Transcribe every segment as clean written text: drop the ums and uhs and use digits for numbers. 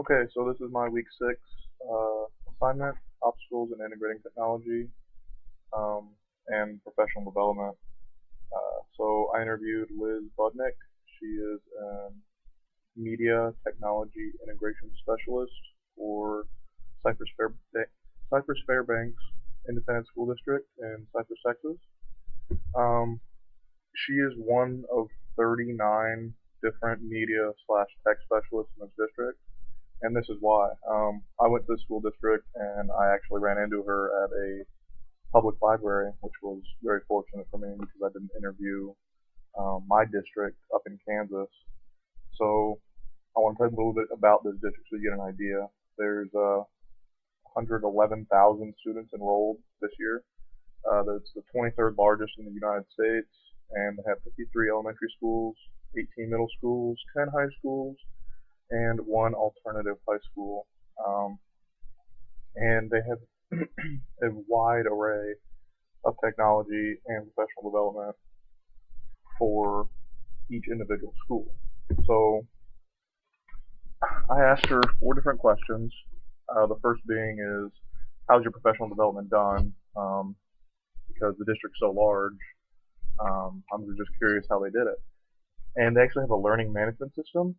Okay, so this is my week 6 assignment, obstacles in integrating technology um, and professional development. So I interviewed Liz Budnick. She is a media technology integration specialist for Cypress, Cypress Fairbanks Independent School District in Cypress, Texas. Um, she is one of 39 different media slash tech specialists in this district. And this is why. I went to the school district and I actually ran into her at a public library, which was very fortunate for me because I didn't interview my district up in Kansas. So I want to tell you a little bit about this district so you get an idea. There's 111,000 students enrolled this year. That's the 23rd largest in the United States, and they have 53 elementary schools, 18 middle schools, 10 high schools, and one alternative high school. And they have a wide array of technology and professional development for each individual school. So I asked her 4 different questions. The first being is, how's your professional development done? Because the district's so large, I'm just curious how they did it. And they actually have a learning management system.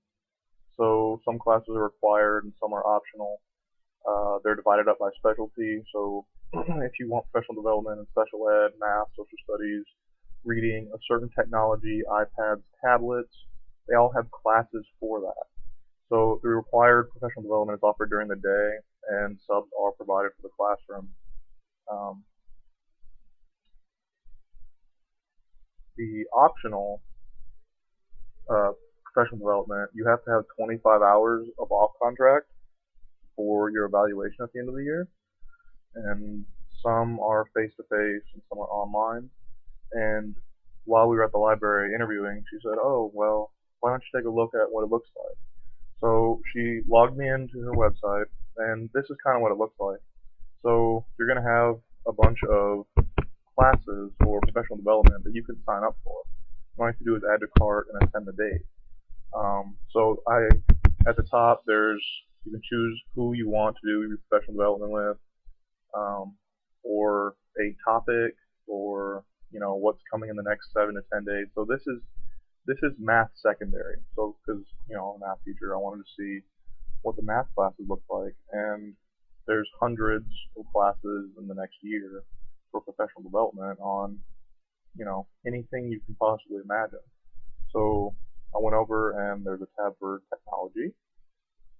So some classes are required and some are optional. They're divided up by specialty. So if you want professional development in special ed, math, social studies, reading, a certain technology, iPads, tablets, they all have classes for that. So the required professional development is offered during the day, and subs are provided for the classroom. Um, the optional professional development, you have to have 25 hours of off contract for your evaluation at the end of the year, and some are face to face and some are online. And while we were at the library interviewing, she said, "Oh, well, why don't you take a look at what it looks like?" So she logged me into her website, and this is kind of what it looks like. So you're going to have a bunch of classes for professional development that you can sign up for. All you have to do is add to cart and attend the date. So at the top, you can choose who you want to do your professional development with, or a topic, or what's coming in the next 7 to 10 days. So this is math secondary. So because I'm a math teacher, I wanted to see what the math classes look like, and there's hundreds of classes in the next year for professional development on anything you can possibly imagine. So I went over and there's a tab for technology,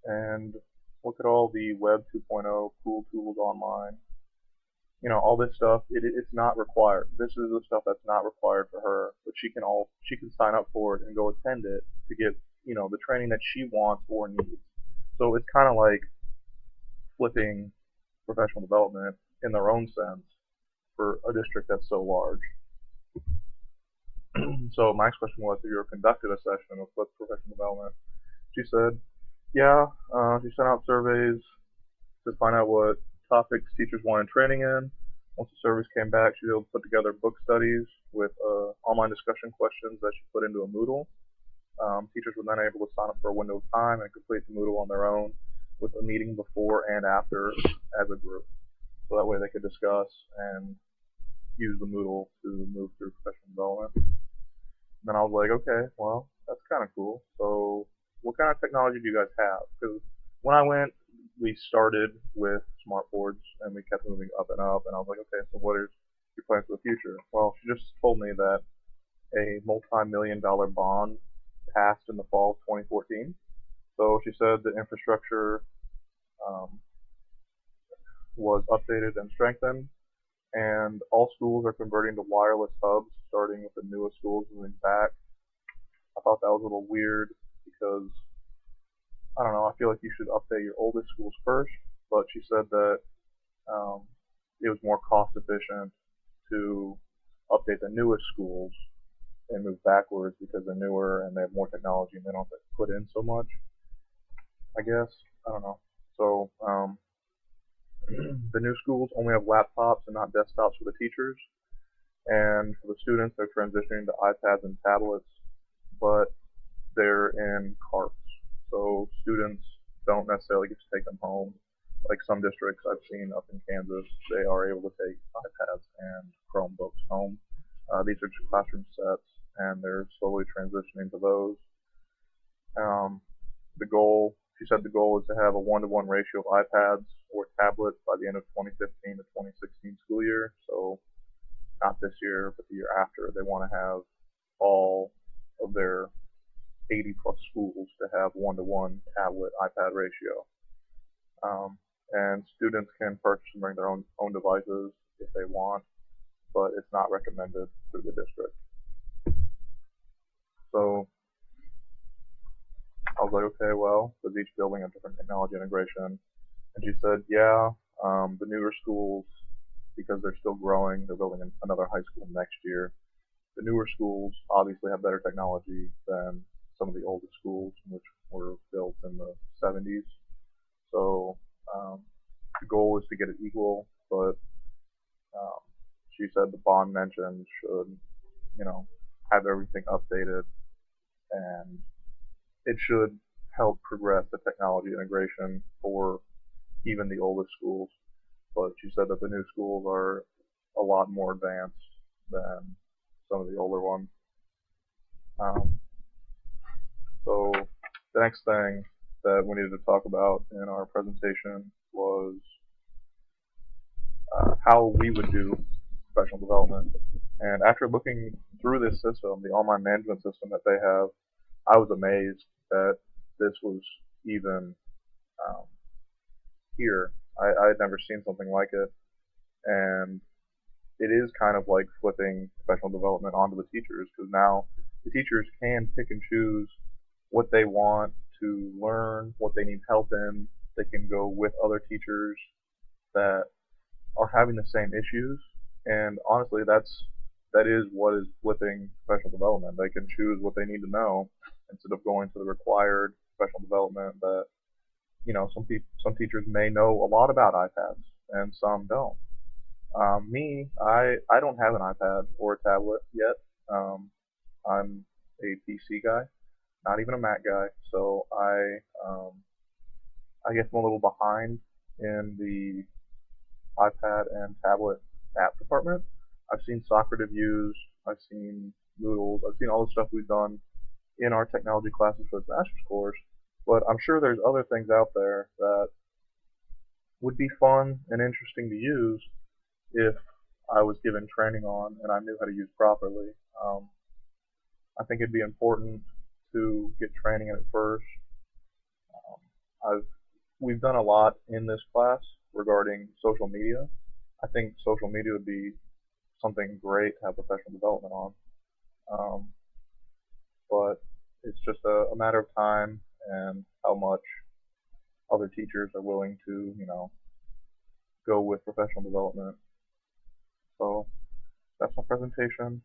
and look at all the Web 2.0 cool tools online. All this stuff. It's not required. This is the stuff that's not required for her, but she can sign up for it and go attend it to get the training that she wants or needs. So it's kind of like flipping professional development in their own sense for a district that's so large. So my next question was, have you ever conducted a session of flip professional development? She said, yeah. She sent out surveys to find out what topics teachers wanted training in. Once the surveys came back, she was able to put together book studies with online discussion questions that she put into a Moodle. Teachers were then able to sign up for a window of time and complete the Moodle on their own with a meeting before and after as a group. So that way they could discuss and use the Moodle to move through professional development. And then I was like, okay, well, that's kind of cool. So what kind of technology do you guys have? Because when I went, we started with smart boards and we kept moving up and up. And I was like, okay, so what is your plans for the future? Well, she just told me that a multi-million-dollar bond passed in the fall of 2014. So she said the infrastructure was updated and strengthened, and all schools are converting to wireless hubs, starting with the newest schools moving back. I thought that was a little weird because, I don't know, I feel like you should update your oldest schools first, but she said that it was more cost efficient to update the newest schools and move backwards because they're newer and they have more technology and they don't have to put in so much, I guess. I don't know. So the new schools only have laptops and not desktops for the teachers. And for the students, they're transitioning to iPads and tablets, but they're in carts. So students don't necessarily get to take them home. Like some districts I've seen up in Kansas, they are able to take iPads and Chromebooks home. These are just classroom sets, and they're slowly transitioning to those. The goal, she said the goal is to have a 1-to-1 ratio of iPads or tablets by the end of 2015 to 2016 school year. So not this year, but the year after. They want to have all of their 80 plus schools to have 1-to-1 tablet iPad ratio. And students can purchase and bring their own devices if they want, but it's not recommended through the district. So I was like, okay, well, does each building have different technology integration? And she said, yeah, the newer schools, because they're still growing, they're building another high school next year. The newer schools obviously have better technology than some of the older schools, which were built in the 70s. So the goal is to get it equal, but she said the bond mentioned should, have everything updated, and it should help progress the technology integration for even the oldest schools. But she said that the new schools are a lot more advanced than some of the older ones. So the next thing that we needed to talk about in our presentation was how we would do professional development. And after looking through this system, the online management system that they have, I was amazed that this was even here. I had never seen something like it, and it is kind of like flipping professional development onto the teachers, because now the teachers can pick and choose what they want to learn, what they need help in. They can go with other teachers that are having the same issues, and honestly, that is what is flipping professional development. They can choose what they need to know instead of going to the required professional development that some teachers may know a lot about iPads and some don't. I don't have an iPad or a tablet yet. I'm a PC guy, not even a Mac guy, so I guess I'm a little behind in the iPad and tablet app department. I've seen Socrative used, I've seen Moodles, I've seen all the stuff we've done in our technology classes for the master's course, but I'm sure there's other things out there that would be fun and interesting to use if I was given training on and I knew how to use properly. I think it'd be important to get training in it first. We've done a lot in this class regarding social media. I think social media would be something great to have professional development on, but it's just a matter of time and how much other teachers are willing to, go with professional development. So that's my presentation.